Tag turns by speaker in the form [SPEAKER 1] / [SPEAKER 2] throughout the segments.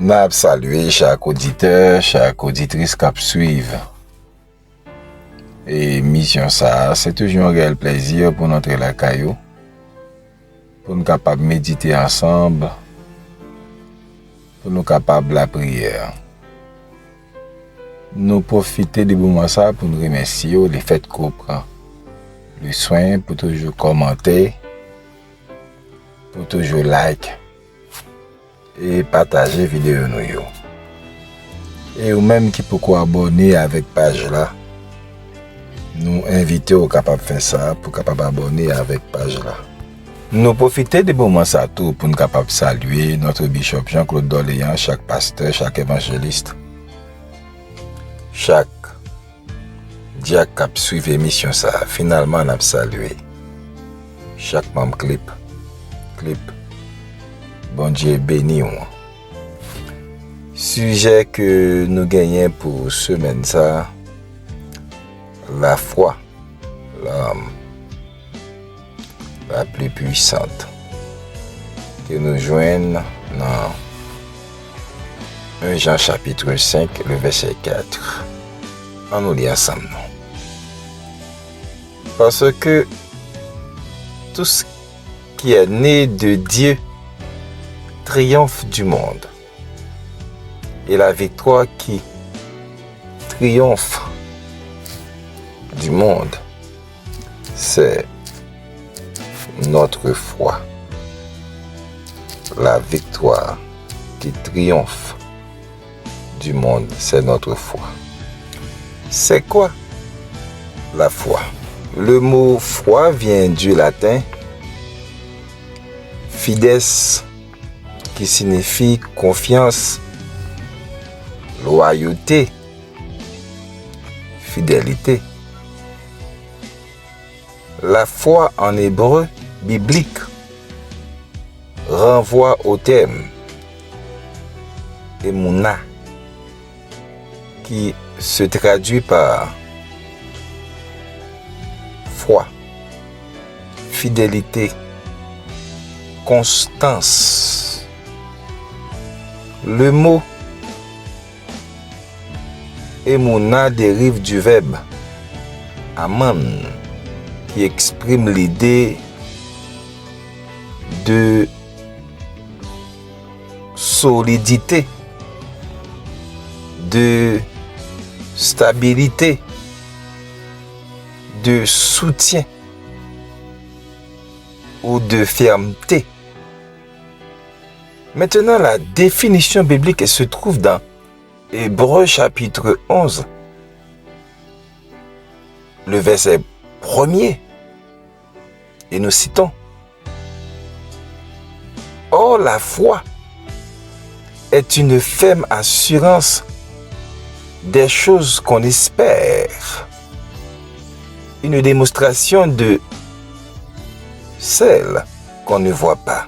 [SPEAKER 1] N'a salué chaque auditeur, chaque auditrice qui suivent. Et mission ça, c'est toujours un réel plaisir pour notre la caillou, pour nous capables de méditer ensemble, pour nous capables de la prière. Nous profiter de moment ça pour nous remercier les faits qu'on prend, le soin pour toujours commenter, pour toujours like et partager vidéo nous. Et ou même qui peut abonner avec page là. Nous inviter au capable faire ça pour capable abonner avec page là. Nous profiter de moments ça tout pour nous capable saluer notre bishop Jean-Claude Doléan, chaque pasteur, chaque évangéliste, chaque diacre qui suit l'émission ça. Finalement on a salué chaque membre clip. Bon Dieu béni moi. Sujet que nous gagnons pour semaine ça, la foi, l'âme la plus puissante que nous joignent dans 1 Jean chapitre 5, le verset 4. On nous lit ensemble. Parce que tout ce qui est né de Dieu triomphe du monde. Et la victoire qui triomphe du monde, c'est notre foi. La victoire qui triomphe du monde, c'est notre foi. C'est quoi la foi? Le mot foi vient du latin fides, qui signifie confiance, loyauté, fidélité. La foi en hébreu biblique renvoie au terme Emouna, qui se traduit par foi, fidélité, constance. Le mot Emouna dérive du verbe aman, qui exprime l'idée de solidité, de stabilité, de soutien ou de fermeté. Maintenant, la définition biblique se trouve dans Hébreux chapitre 11, le verset 1er. Et nous citons: Or, la foi est une ferme assurance des choses qu'on espère, une démonstration de celles qu'on ne voit pas.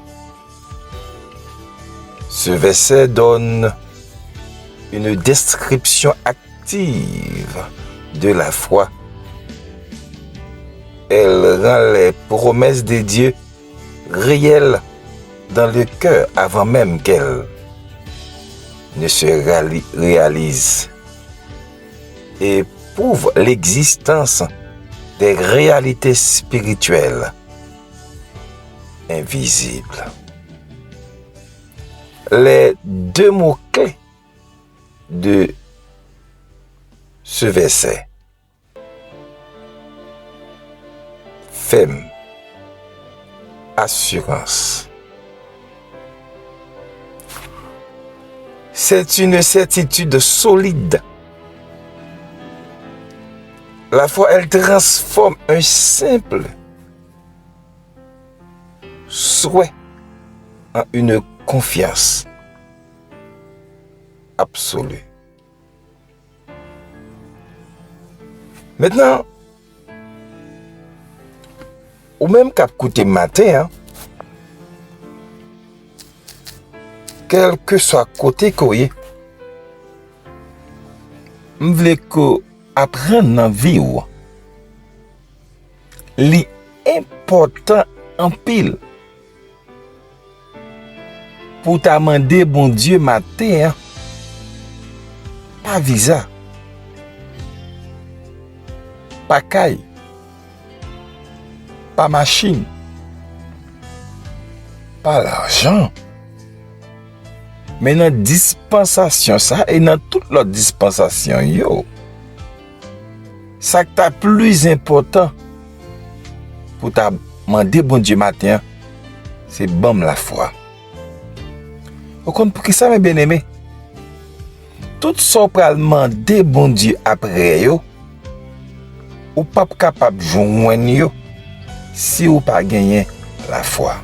[SPEAKER 1] Ce verset donne une description active de la foi. Elle rend les promesses de Dieu réelles dans le cœur avant même qu'elles ne se réalisent, et prouve l'existence des réalités spirituelles invisibles. Les deux mots-clés de ce verset: ferme, assurance. C'est une certitude solide. La foi, elle transforme un simple souhait en une confiance absolue. Maintenant, ou même qu'à côté matin, quel que soit côté koye, m'vle ko apprendre dans vie ou li important en pile pour t'amender, bon Dieu, matin, hein? Pas visa, pas caille, pas machine, pas l'argent. Mais dans la dispensation, ça, et dans toute l'autre dispensation, yo, ça qui est plus important pour t'amender, bon Dieu, matin, c'est bon la foi. Vous comprenez pour qui ça, mes bien-aimés? Tout ça pour demander bon Dieu après yo, ou pas capable de joindre yo si ou pas gagner la foi.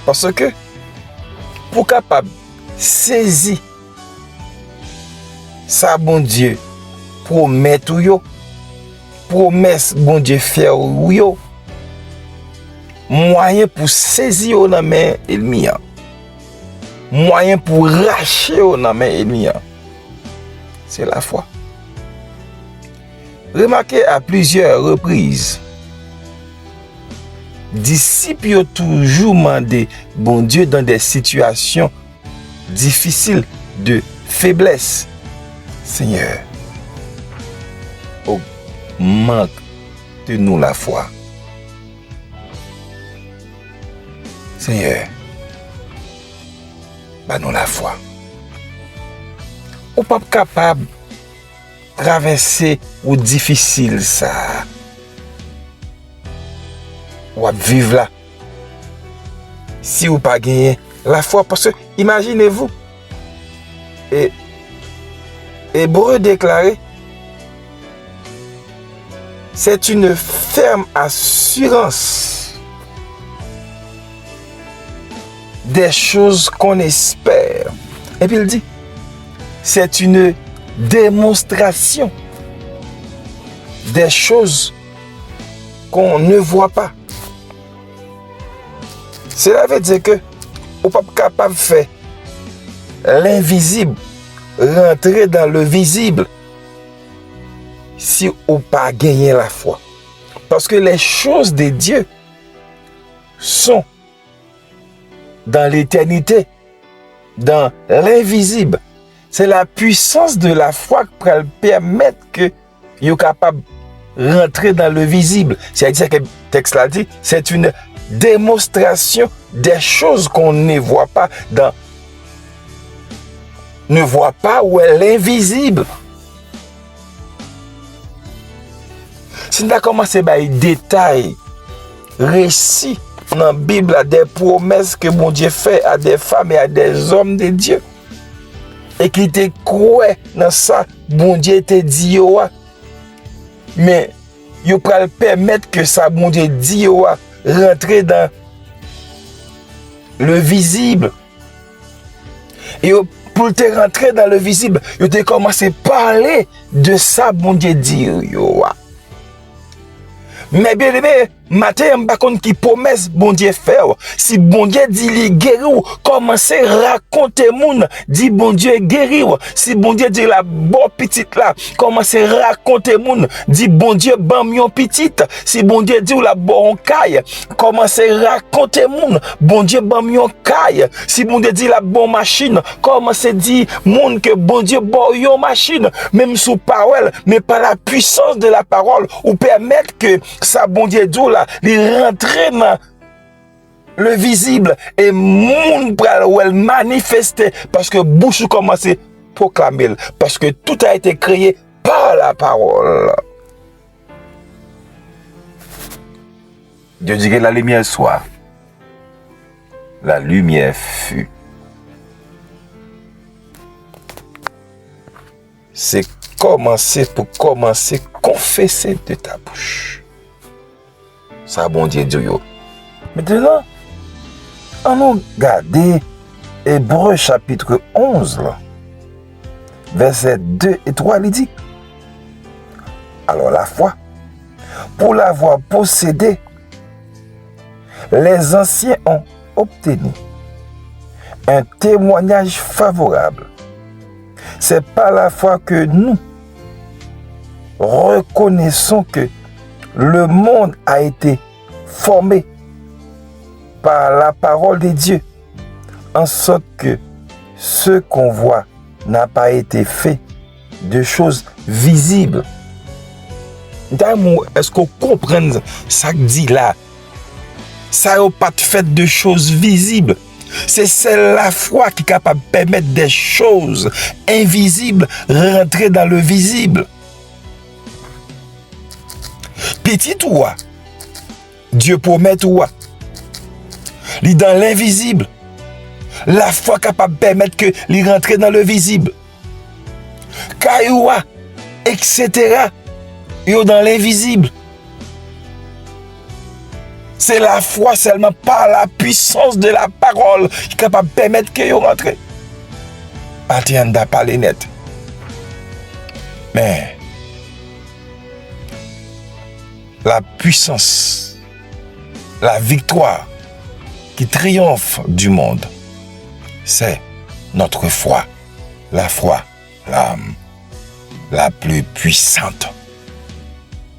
[SPEAKER 1] Parce que pour capable saisir ça bon Dieu promet ou yo, promesse bon Dieu faire ou yo, moyen pour saisir ou dans main ennemi, moyen pour racher ou dans main ennemi, c'est la foi. Remarquez à plusieurs reprises, disciples ont toujours demandé bon Dieu dans des situations difficiles de faiblesse. Seigneur, augmente-nous la foi. Seigneur, bah-nous la foi. Ou pas capable de traverser ou difficile ça. Ou à vivre là. Si ou pas gagner la foi, parce que imaginez-vous, et Hébreu déclaré, c'est une ferme assurance des choses qu'on espère. Et puis il dit, c'est une démonstration des choses qu'on ne voit pas. Cela veut dire que on n'est pas capable de faire l'invisible rentrer dans le visible si on pas gagné la foi. Parce que les choses de Dieu sont dans l'éternité, dans l'invisible. C'est la puissance de la foi qui va permettre que vous capable de rentrer dans le visible. C'est-à-dire que le texte l'a dit, c'est une démonstration des choses qu'on ne voit pas où est l'invisible. Si nous avons commencé par les détails, récits dans la Bible, à des promesses que mon Dieu fait à des femmes et à des hommes de Dieu, et qui te croient dans ça, bon Dieu te dit, mais il peut permettre que ça, bon Dieu dit, rentrer dans le visible. Et pour te rentrer dans le visible, il te commencé à parler de ça, bon Dieu dit. Mais bien aimé, matin, je ne sais pas qui promesse bon Dieu faire. Si bon Dieu dit il guéri, commencez à raconter moun, dit bon Dieu guéri. Si bon Dieu dit la bonne petite là, commencez à raconter moun, dit bon Dieu ban petite. Si bon Dieu dit la bonne caille, commencez à raconter moun, bon Dieu ban caille. Si bon Dieu dit la bonne machine, commencez à dire moun que bon Dieu ban yon machine, même sous parole, mais par la puissance de la parole, ou permettre que ça bon Dieu dit là, il rentre dans le visible et moun pral ou elle manifester parce que bouche commence à proclamer parce que tout a été créé par la parole. Dieu dit que la lumière soit, la lumière fut. C'est commencer pour commencer confesser de ta bouche. Ça bon Dieu dit yo. Maintenant, on nous regarde Hébreu chapitre 11, là, versets 2 et 3, il dit, alors la foi, pour l'avoir possédée, les anciens ont obtenu un témoignage favorable. C'est par la foi que nous reconnaissons que le monde a été formé par la parole de Dieu, en sorte que ce qu'on voit n'a pas été fait de choses visibles. D'amour, est-ce qu'on comprend ça que dit là? Ça n'a pas fait de choses visibles. C'est celle la foi qui est capable de permettre des choses invisibles rentrer dans le visible. Petit toi, Dieu promet toi. Il dans l'invisible. La foi capable de permettre que il rentre dans le visible. Kayoua, etc. Yo dans l'invisible. C'est la foi seulement par la puissance de la parole qui est capable de permettre que yo rentre. Atienda parler net. Mais la puissance, la victoire qui triomphe du monde, c'est notre foi. La foi, l'âme la plus puissante.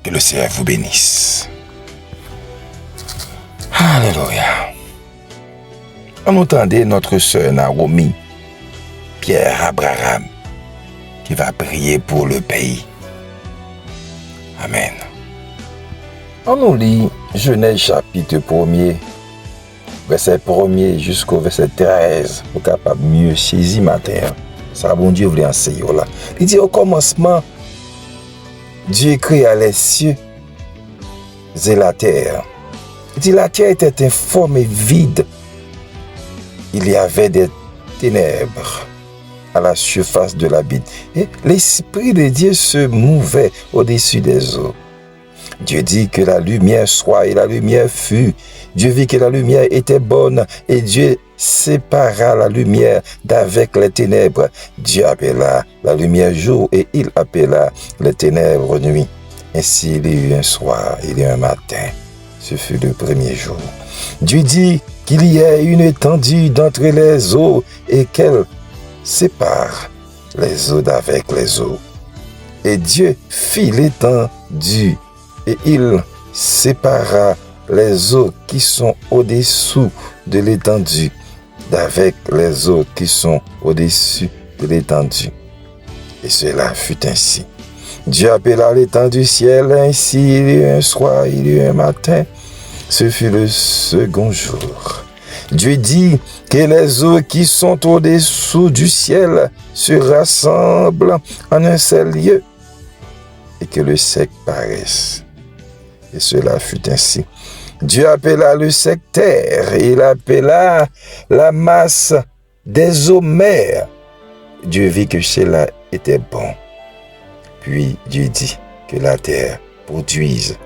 [SPEAKER 1] Que le Seigneur vous bénisse. Alléluia. On entendait notre sœur Naomi, Pierre Abraham, qui va prier pour le pays. Amen. On nous lit Genèse chapitre 1er, verset 1er jusqu'au verset 13, pour capable mieux saisir matin. Ça, bon Dieu voulait enseigner là. Il dit au commencement, Dieu créa les cieux et la terre. Il dit la terre était informe et vide. Il y avait des ténèbres à la surface de l'abîme. Et l'Esprit de Dieu se mouvait au-dessus des eaux. Dieu dit que la lumière soit et la lumière fut. Dieu vit que la lumière était bonne et Dieu sépara la lumière d'avec les ténèbres. Dieu appela la lumière jour et il appela les ténèbres nuit. Ainsi il y eut un soir, il y eut un matin. Ce fut le premier jour. Dieu dit qu'il y ait une étendue d'entre les eaux et qu'elle sépare les eaux d'avec les eaux. Et Dieu fit l'étendue et il sépara les eaux qui sont au-dessous de l'étendue d'avec les eaux qui sont au-dessus de l'étendue. Et cela fut ainsi. Dieu appela l'étendue du ciel, ainsi il y eut un soir, il y eut un matin. Ce fut le second jour. Dieu dit que les eaux qui sont au-dessous du ciel se rassemblent en un seul lieu et que le sec paraisse. Et cela fut ainsi. Dieu appela le sec terre et il appela la masse des eaux mer. Dieu vit que cela était bon. Puis Dieu dit que la terre produise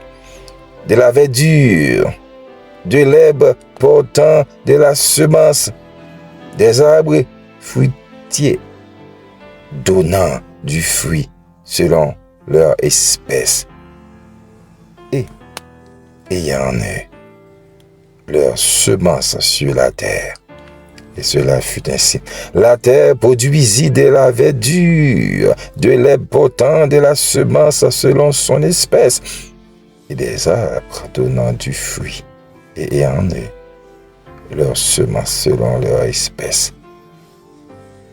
[SPEAKER 1] de la verdure, de l'herbe portant de la semence, des arbres fruitiers, donnant du fruit selon leur espèce, et ayant leur semence sur la terre. Et cela fut ainsi. La terre produisit de la verdure, de l'herbe portant de la semence selon son espèce, et des arbres donnant du fruit, et ayant leur semence selon leur espèce.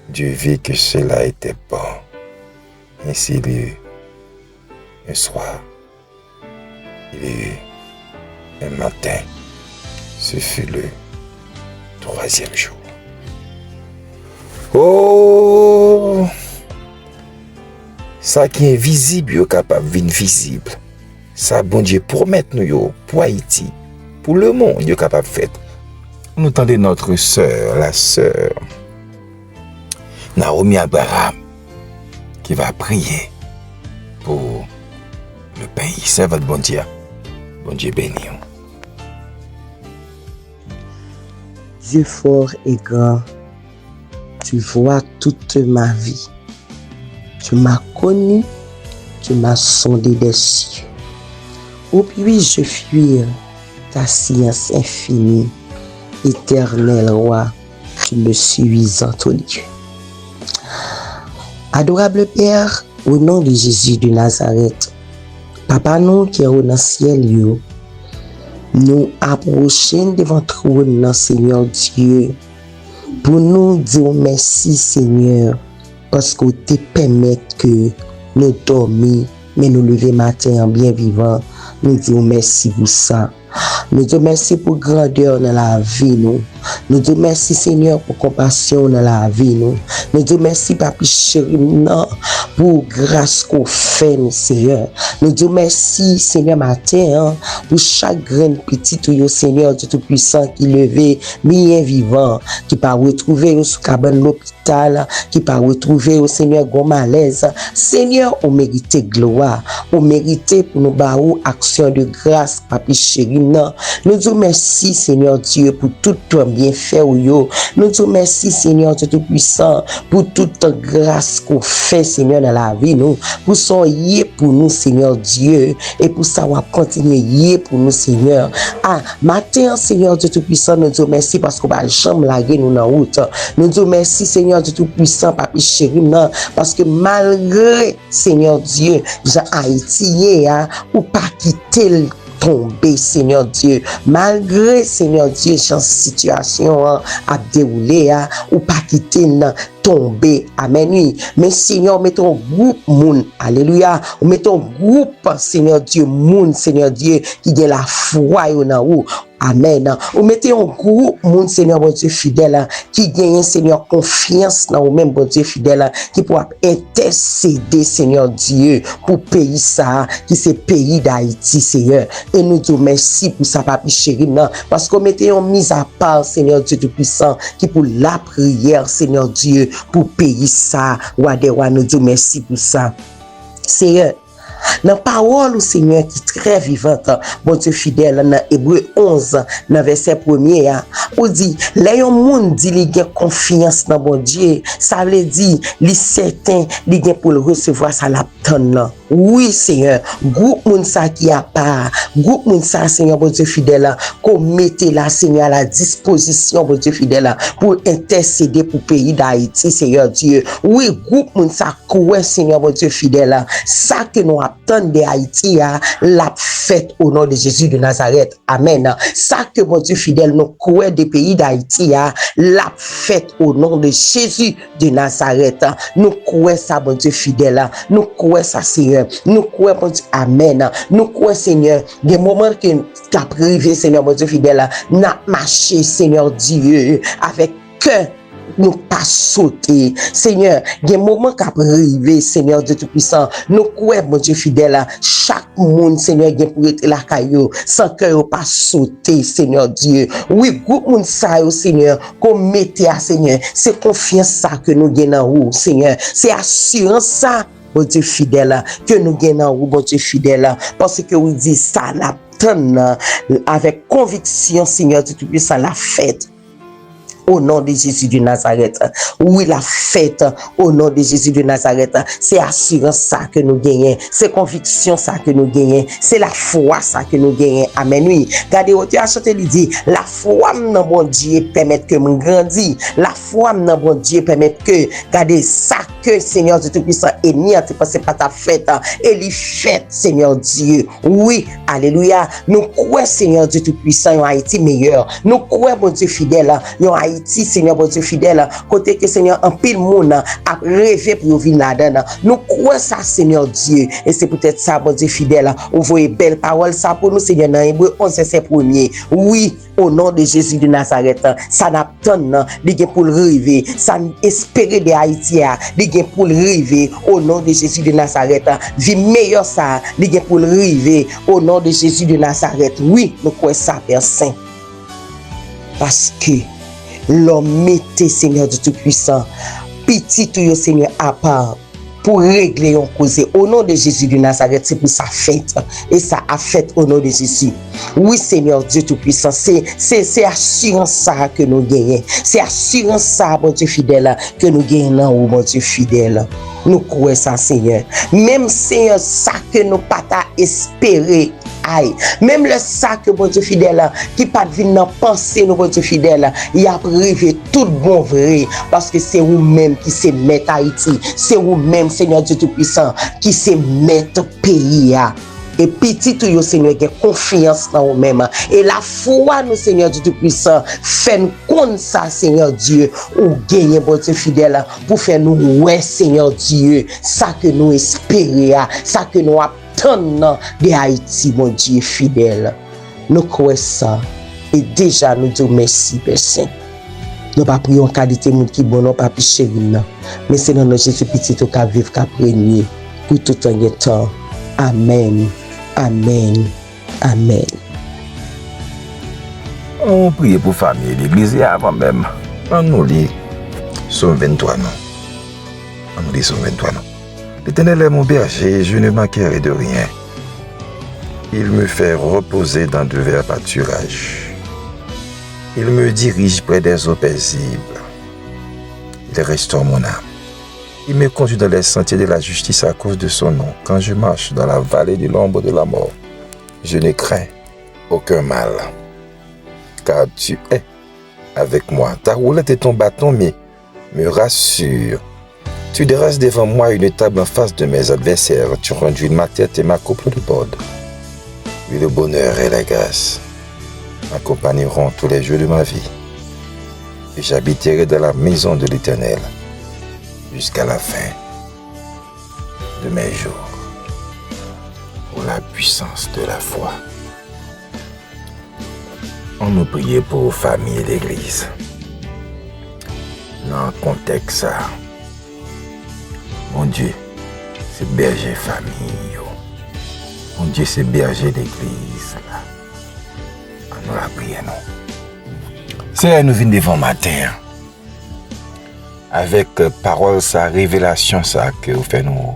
[SPEAKER 1] Dieu vit que cela était bon. Ainsi il y eut un soir, il y eut un matin. Ce fut le troisième jour. Oh! Ça qui est visible, est capable de venir visible. Ça, bon Dieu, promet nous, pour Haïti, pour le monde, il est capable de faire. Nous entendons notre sœur, la sœur Naomi Abraham, qui va prier pour le pays. C'est votre bon Dieu. Bon Dieu béni.
[SPEAKER 2] Dieu fort et grand, tu vois toute ma vie. Tu m'as connu, tu m'as sondé des cieux. Où puis-je fuir ta science infinie, éternel roi, tu me suis entendu. Adorable Père, au nom de Jésus de Nazareth, Papa nous qui est au ciel, nous approcher devant le trône, Seigneur Dieu, pour nous dire merci, Seigneur, parce que tu permets que nous dormions, mais nous lever matin en bien vivant. Nous disons merci pour ça. Nous disons merci pour grandeur dans la vie, nous. Nous disons merci, Seigneur, pour compassion dans la vie, nous. Nous disons merci, Papi chéri, non, pour grâce qu'on fait, nous, Seigneur. Nous disons merci, Seigneur, matin, hein, pour chaque grain petit, tout, Seigneur, Dieu Tout-Puissant, qui levait, bien vivant, qui pas retrouver sous cabane l'hôpital, qui pas retrouver au Seigneur, gros malaise. Seigneur, on mérite gloire, on mérite pour nous baou action de grâce, Papi chéri, non. Nous disons merci, Seigneur Dieu, pour tout ton bienfait ou yo. Nous disons merci, Seigneur Dieu Tout-Puissant, pour toute grâce qu'on fait, Seigneur, dans la vie, nous. Pour son yé pour nous, Seigneur Dieu, et pour ça, on va continuer yé pour nous, Seigneur. Ah, matin, Seigneur Dieu Tout-Puissant, nous disons merci parce qu'on va jamais laguer nous dans la route. Nous disons merci, Seigneur Dieu Tout-Puissant, Papi chéri, non, parce que malgré, Seigneur Dieu, j'ai Haïti, ou pas quitter tomber, Seigneur Dieu, malgré, Seigneur Dieu, cette situation a déroulé, ou pas quitter tomber, amen, oui. Mais Seigneur, mettons groupe moun, alléluia, ou mettons groupe, Seigneur Dieu, moun, Seigneur Dieu, qui a la foi dans ou. Amen. Ou mettez un groupe, mon Seigneur, bon Dieu fidèle, qui gagne, Seigneur, confiance dans vous-même, bon Dieu fidèle, qui pourra intercéder, Seigneur Dieu, pour pays ça, qui c'est pays d'Haïti, Seigneur. Et nous disons merci pour ça, Papi chéri, non, parce qu'on mettait en mise à part, Seigneur Dieu Tout-Puissant, qui pour la prière, Seigneur Dieu, pour pays ça, Wadewa, nous disons merci pour ça. Seigneur, dans la parole, Seigneur, qui est très vivante, bon Dieu fidèle, dans Hébreu 11, dans verset 1er, on dit, les gens dit qu'ils ont confiance dans bon Dieu, ça veut dire, les certains, ils ont pour le recevoir, ça l'attend. Oui, Seigneur, groupe moun sa qui a pas, groupe moun sa, Seigneur, bon Dieu fidèle, qu'on mette là, Seigneur, à la disposition, bon Dieu fidèle, pour intercéder pour le pays d'Haïti, Seigneur Dieu. Oui, groupe moun sa, quoi, Seigneur, bon Dieu fidèle, ça que nous attendons de Haïti, la fête au nom de Jésus de Nazareth. Amen. Ça que, bon Dieu fidèle, nous quoi des pays d'Haïti, la fête au nom de Jésus de Nazareth. Nous quoi ça, bon Dieu fidèle, nous quoi ça, Seigneur. Nous croyons, bon Dieu, amen. Nous croyons, Seigneur, des moments que tu as privé, Seigneur, mon Dieu fidèle, nous avons marché, Seigneur Dieu, avec cœur. Nous pas sauter, Seigneur, des moments qu'a privé, Seigneur Dieu Tout-Puissant, nous croyons, mon Dieu fidèle, chaque monde, Seigneur, qui pour être la caillou, sans que pas sauter, Seigneur Dieu. Oui, groupe monde ça, Seigneur, qu'on mette à Seigneur, c'est confiance ça que nous gagnons, Seigneur, c'est assurance ça. Bon Dieu fidèle, que nous gagnons, bon Dieu fidèle, parce que vous dites ça, la tonne, avec conviction, Seigneur, tu puisses la fête. Au nom de Jésus de Nazareth. Oui, la fête au nom de Jésus de Nazareth. C'est assurance ça que nous gagnons. C'est conviction ça que nous gagnons. C'est la foi ça que nous gagnons. Amen. Oui. Regardez, tu as chanté, il dit, la foi dans mon Dieu permet que me grandisse. La foi dans mon Dieu permet que, regardez, ça que Seigneur Dieu Tout-Puissant est mis, tu passes pas ta fête. Et les fêtes, Seigneur Dieu. Oui. Alléluia. Nous croyons, Seigneur Dieu Tout-Puissant, en Haïti meilleur. Nous croyons, mon Dieu fidèle, en Haïti, Seigneur, bon Dieu fidèle, côté que Seigneur, en pile monde a rêvé pour vivre là-dedans. Nous croyons ça, Seigneur Dieu. Et c'est peut-être ça, bon Dieu fidèle. Vous voyez belle parole, ça pour nous, Seigneur, dans Hébreu 11, c'est premier. Oui, au nom de Jésus de Nazareth, ça n'attend, il y pour le rêver, ça espérer de Haïti, il y pour le rêver, au nom de Jésus de Nazareth. Vie meilleure ça, il y pour le rêver, au nom de Jésus de Nazareth. Oui, nous croyons ça, Père Saint. Parce que l'homme mettait, Seigneur de Tout-Puissant, petit tout, Seigneur, à part, pour régler un cause. Au nom de Jésus de Nazareth, c'est pour sa fête. Et ça a fait au nom de Jésus. Oui, Seigneur Dieu Tout-Puissant, c'est assurance ça que nous gagnons. C'est assurance ça, mon Dieu fidèle, que nous gagnons, mon Dieu fidèle. Nous croyons ça, Seigneur. Même Seigneur, ça que nous pas espérer. Aïe. Même le sac, bon Dieu fidèle, qui pas de dans penser, bon Dieu fidèle, il a privé tout bon vrai, parce que c'est vous-même qui se met Haïti, c'est vous-même, Seigneur Dieu Tout-Puissant, qui se met pays. Et petit tout, Seigneur, qui a confiance dans nous-mêmes. Et la foi, nous, Seigneur Dieu Tout-Puissant, fait nous compte ça, Seigneur Dieu, ou gagner, bon Dieu fidèle, pour faire nous, ouais, Seigneur Dieu, ça que nous espérons, ça que nous attendons de Haïti, mon Dieu fidèle. Nous croyons ça. Et déjà, nous disons merci, Père Saint. Nous pas prions en qualité de monde qui bon, non pas plus chéri, mais c'est dans notre Jésus petit au cas vivre, qu'à régner pour tout un temps. Amen. Amen. Amen.
[SPEAKER 1] On prie pour famille et l'église et avant même. On nous lit Somme 23, non. On nous lit Somme 23, non. L'Éternel est mon berger, je ne manquerai de rien. Il me fait reposer dans de verts pâturages. Il me dirige près des eaux paisibles. Il restaure mon âme. Il me conduit dans les sentiers de la justice à cause de son nom. Quand je marche dans la vallée de l'ombre de la mort, je ne crains aucun mal. Car tu es avec moi. Ta roulette et ton bâton me rassurent. Tu dresses devant moi une table en face de mes adversaires. Tu conduis ma tête et ma coupe de bord. Oui, le bonheur et la grâce m'accompagneront tous les jours de ma vie. Et j'habiterai dans la maison de l'Éternel jusqu'à la fin de mes jours. Pour la puissance de la foi. On nous priait pour famille et l'église. Dans le contexte ça, mon Dieu, c'est berger famille. Mon Dieu, c'est berger d'église. On nous la prié, non. C'est nous venons devant matin. Avec parole, sa révélation, ça, que vous faites nous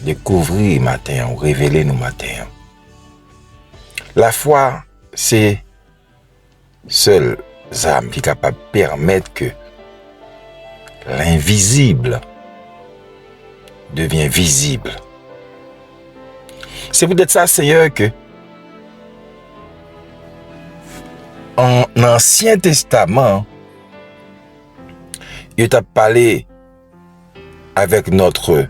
[SPEAKER 1] découvrir matin, ou révéler nous matin. La foi, c'est seule âme qui est capable de permettre que l'invisible devient visible. C'est peut-être ça, Seigneur, que en Ancien Testament, il t'a parlé avec notre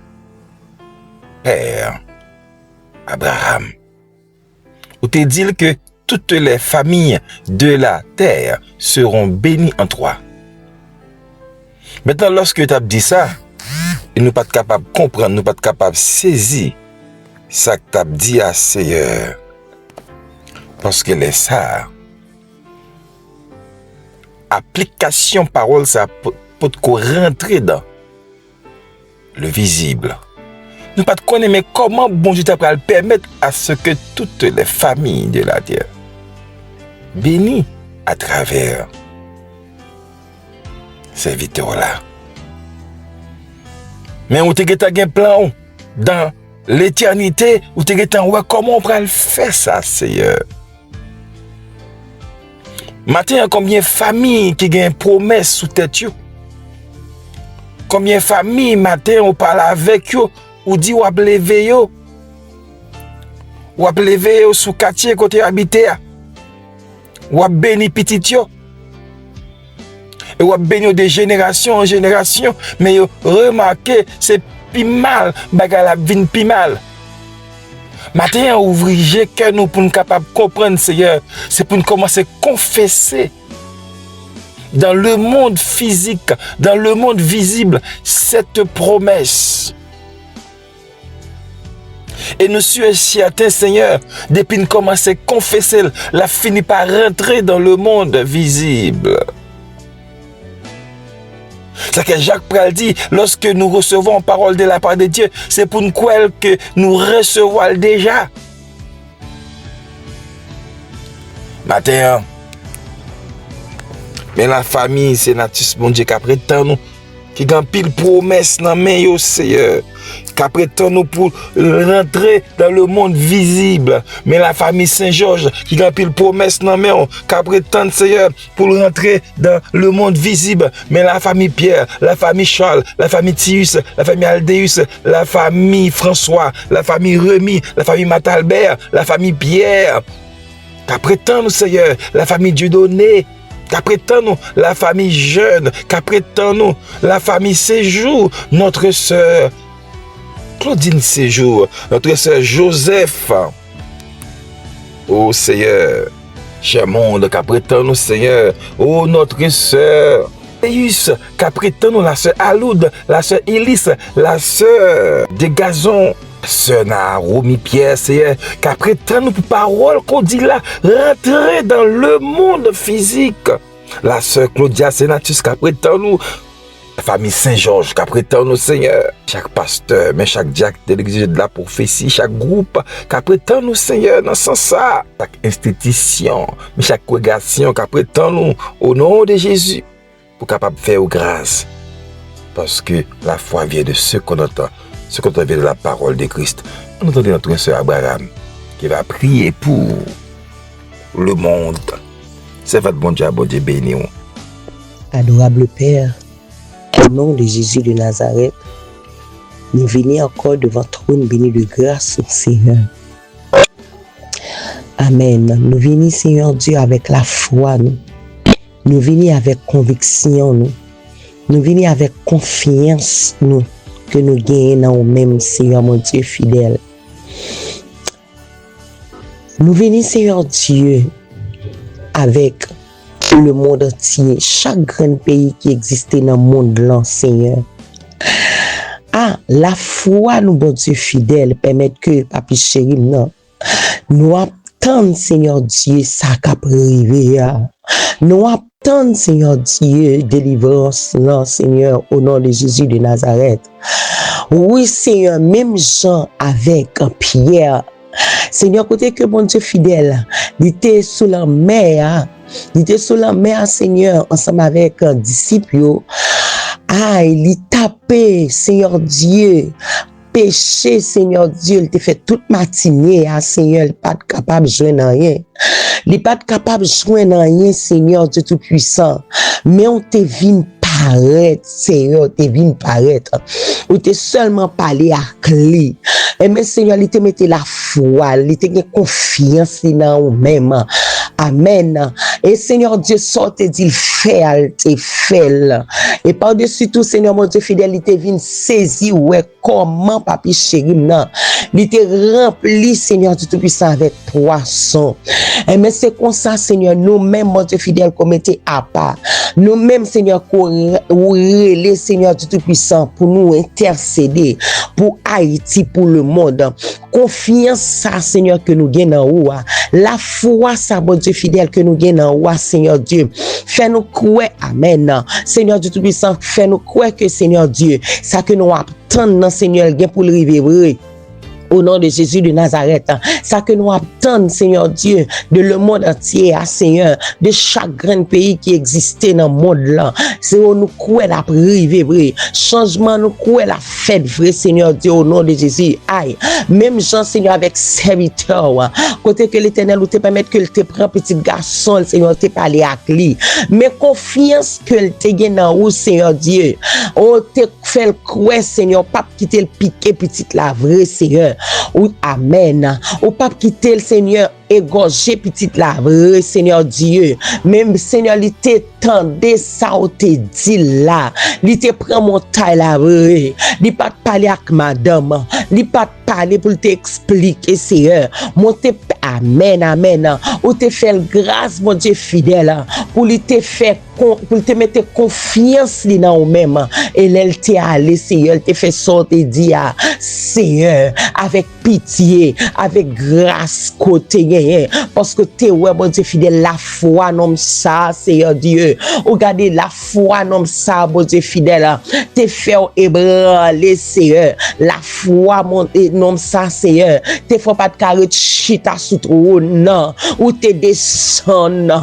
[SPEAKER 1] Père Abraham. Où te dit que toutes les familles de la terre seront bénies en toi. Maintenant, lorsque tu as dit ça, nous ne sommes pas capables de comprendre, nous ne sommes pas capables de saisir ça que tu as dit à Seigneur. Parce que les ça, application parole, ça peut rentrer dans le visible. Nous ne pas connaître, mais comment bon Dieu t'a permettre à ce que toutes les familles de la terre bénies à travers ces serviteurs-là. Mais où tu as un plan dans l'éternité, où tu as ouais, comment on peut faire ça, Seigneur? Matin, combien de familles qui ont une promesse sous tête? Combien de familles, matin, on parle avec eux, ou dit ou lever yo, ou lever yo sous quartier côté habité, ou béni petit yo, et ou béni de génération en génération, mais yo remarquez c'est plus mal, bagarre la vin plus mal. Matin ouvrir que nous pour nous capable comprendre Seigneur, c'est pour nous commencer à confesser dans le monde physique, dans le monde visible cette promesse. Et nous sommes certains, Seigneur, depuis nous commençons à confesser, la finit par rentrer dans le monde visible. C'est que Jacques Pral dit, lorsque nous recevons parole de la part de Dieu, c'est pour nous croire que nous recevons déjà. Matin, mais la famille, c'est Natus, mon Dieu, qu'après tant nous, qui gagne pile promesse dans mes yo, Seigneur. Qu'après tant nous pour rentrer dans le monde visible. Mais la famille Saint-Georges qui gagne pile promesse dans mes yo. Qu'après tant, Seigneur, pour rentrer dans le monde visible. Mais la famille Pierre, la famille Charles, la famille Tius, la famille Aldéus, la famille François, la famille Remy, la famille Matalbert, la famille Pierre. Qu'après tant, nous, Seigneur, la famille Dieudonné. Qu'après tant nous, la famille Jeune, qu'après tant nous, la famille Séjour, notre sœur Claudine Séjour, notre sœur Joseph, Oh Seigneur, cher monde, qu'après-temps nous, Seigneur, oh notre sœur, Eus, qu'après-temps nous, la sœur Aloud, la sœur Elise, la sœur des Gazons, la sœur Naomi Pierre, Seigneur, qu'après-temps nous, pour parole qu'on dit là, rentrer dans le monde physique. La sœur Claudia Senatus, qu'après-temps nous, la famille Saint-Georges, qu'après-temps nous, Seigneur, chaque pasteur, mais chaque diacre de l'église de la prophétie, chaque groupe, qu'après-temps nous, Seigneur, dans ce sens-là, chaque institution, mais chaque congrégation, qu'après-temps nous, au nom de Jésus, pour capable de faire grâce. Parce que la foi vient de ce qu'on entend vient de la parole de Christ. On entend notre sœur Abraham, qui va prier pour le monde. C'est votre bon Dieu béni.
[SPEAKER 2] Adorable Père, au nom de Jésus de Nazareth, nous venons encore devant trône béni de grâce, Seigneur. Amen. Nous venons, Seigneur Dieu, avec la foi, nous venons avec conviction, nous venons avec confiance, que nous gagnons dans nous-mêmes, Seigneur mon Dieu fidèle. Nous venons, Seigneur Dieu, avec le monde entier, chaque grand pays qui existait dans le monde là, Seigneur. Ah, la foi, nous, bon Dieu fidèle, permet que, papi chéri, nous attendons, Seigneur Dieu, ça qu'a privé. Nous attendons, Seigneur Dieu, délivrance, là, Seigneur, au nom de Jésus de Nazareth. Oui, Seigneur, même Jean avec Pierre. Seigneur, côté que bon Dieu fidèle, il était sous la mer, Seigneur, ensemble avec un disciple. Ah, il tapait, Seigneur Dieu, péché, Seigneur Dieu, il t'a fait toute matinée, Seigneur, il n'est pas capable de jouer dans rien. Il n'est pas capable de jouer dans rien, Seigneur Dieu Tout-Puissant. Mais on te vient paraître, Seigneur, te vient paraître. Ou te seulement parler à clé. Et mais Seigneur, il te mette la foi, il te met confiance dans nous-mêmes. Amen. Et Seigneur Dieu, sorte dit il fait, te fait. Et par-dessus tout, Seigneur mon Dieu fidèle, il te vient saisir, ouais, comment, papi chéri, non. Il te rempli, Seigneur Dieu Tout-Puissant, avec poisson. Et mais c'est comme ça, Seigneur, nous-mêmes, mon Dieu fidèle, qu'on mettait à part. Nous-mêmes, Seigneur, qu'on relève, Seigneur Dieu Tout-Puissant, pour nous intercéder, pour Haïti, pour le monde. Confiance, ça, Seigneur, que nous gagnons en haut. La foi, ça, mon Dieu fidèle, que nous gagnons en haut, Seigneur Dieu. Fais-nous croire, Amen. Seigneur Dieu Tout-Puissant, fais-nous croire que, Seigneur Dieu, ça que nous attendons, Seigneur, pour le révéler. Au nom de Jésus de Nazareth, ça que nous attendons, Seigneur Dieu, de le monde entier, Seigneur, de chaque grand pays qui existait dans le monde là. C'est où nous croyons la privé vrai. Changement, nous croyons la fête vrai, Seigneur Dieu, au nom de Jésus. Aïe. Même Jean, Seigneur, avec serviteur, côté que l'Éternel te permet que te prend petit garçon, Seigneur, te parler à lui. Mais confiance que te gagne dans où, Seigneur Dieu. On te fait le croire, Seigneur, pas quitter le piqué petit la vraie, Seigneur. Ou amen. Ou pas quitter le Seigneur égorger petite la vraie, Seigneur Dieu. Même Seigneur, il t'étendait ça ou te dit là. Il te prend mon taille la vraie. Il pas parler avec madame. Il pas parler pour t'expliquer, Seigneur. Monter amen, amen. Ou te faire grâce, mon Dieu fidèle. Pour lui te faire pour te mettre confiance dans nous-mêmes. Et elle t'est allé, Seigneur, elle te fait sortir dit Seigneur, avec pitié, avec grâce côté. Parce que t'es ouais, mon Dieu fidèle, la foi nomme ça, Seigneur Dieu. Regardez la foi nomme ça, mon Dieu fidèle. T'es fait ébranler, Seigneur. La foi nomme ça, Seigneur. T'es fait pas de carré chita sous trône, non. Ou t'es descend,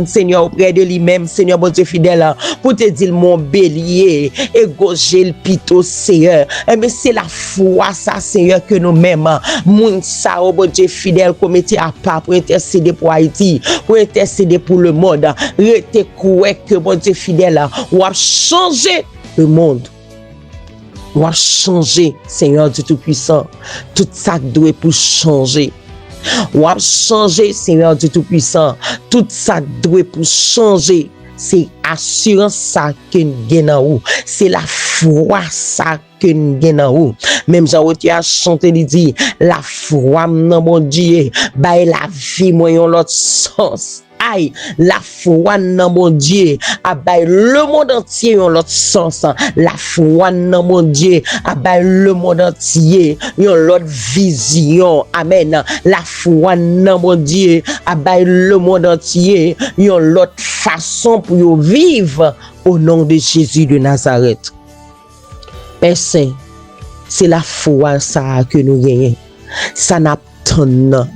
[SPEAKER 2] Seigneur, auprès de lui-même, Seigneur, mon Dieu fidèle, pour te dire mon bélier, égorger le pito, Seigneur. Mais c'est la foi, ça, Seigneur, que nous-mêmes, moun sa, oh, mon Dieu fidèle, qu'on mettait à part pour intercéder pour Haïti, pour intercéder pour le monde. Rete croire que mon Dieu fidèle, ou a changé le monde. Ou a changé, Seigneur Dieu Tout-Puissant. Tout ça doit pour changer. Ou a changé, Seigneur Dieu Tout-Puissant. Tout ça doit pour changer. C'est assurance ça que nous gagnons. C'est la foi ça que que nous gagnons en haut. Même Jean tu as chanté, il dit, la foi dans mon Dieu, bail la vie, moi, yon l'autre sens. Aïe, la foi dans mon Dieu, abaye le monde entier en l'autre sens. La foi dans mon Dieu, abaye le monde entier en l'autre vision. Amen. La foi dans mon Dieu, abaye le monde entier en l'autre façon pour vivre au nom de Jésus de Nazareth. Père Saint, c'est la foi ça que nous gagnons. Ça n'a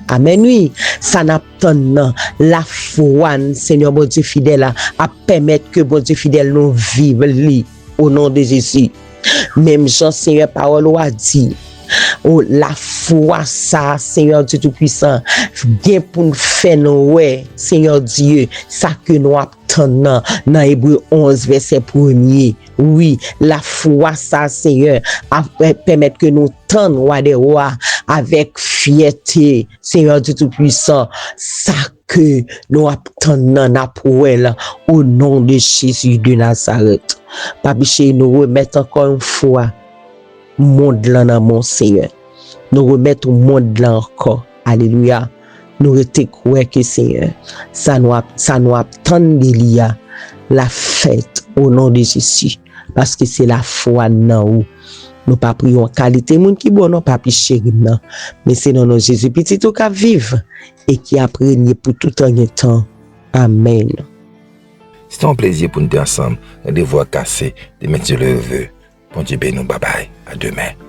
[SPEAKER 2] amen, oui, ça n'a pas la foi, Seigneur, bon Dieu fidèle, à permettre que bon Dieu fidèle nous vive au nom de Jésus. Même Jean, Seigneur, parole a dit, oh, la foi, ça, Seigneur Dieu Tout-Puissant, bien pour nous faire nous, ouais, Seigneur Dieu, ça que nous attendons dans Hébreux 11, verset 1er. Oui, la foi, ça, Seigneur, permettre que nous tendons roi des rois avec fierté, Seigneur Dieu Tout-Puissant, ça que nous attendons au nom de Jésus de Nazareth. Papiché, nous remettons encore une fois monde là dans mon Seigneur. Nous remettons au monde là encore. Alléluia. Nous retenons que Seigneur, ça nous attend la fête au nom de Jésus. Parce que c'est la foi dans nous pas prions qualité monde qui bon non pas chéri non mais c'est non Jésus petit tout qu'à vivre et qui a régné pour tout un temps. Amen.
[SPEAKER 1] C'est un plaisir pour nous ensemble, de voix cassées, de mettre le vœu. Bon Dieu béni, bye bye, à demain.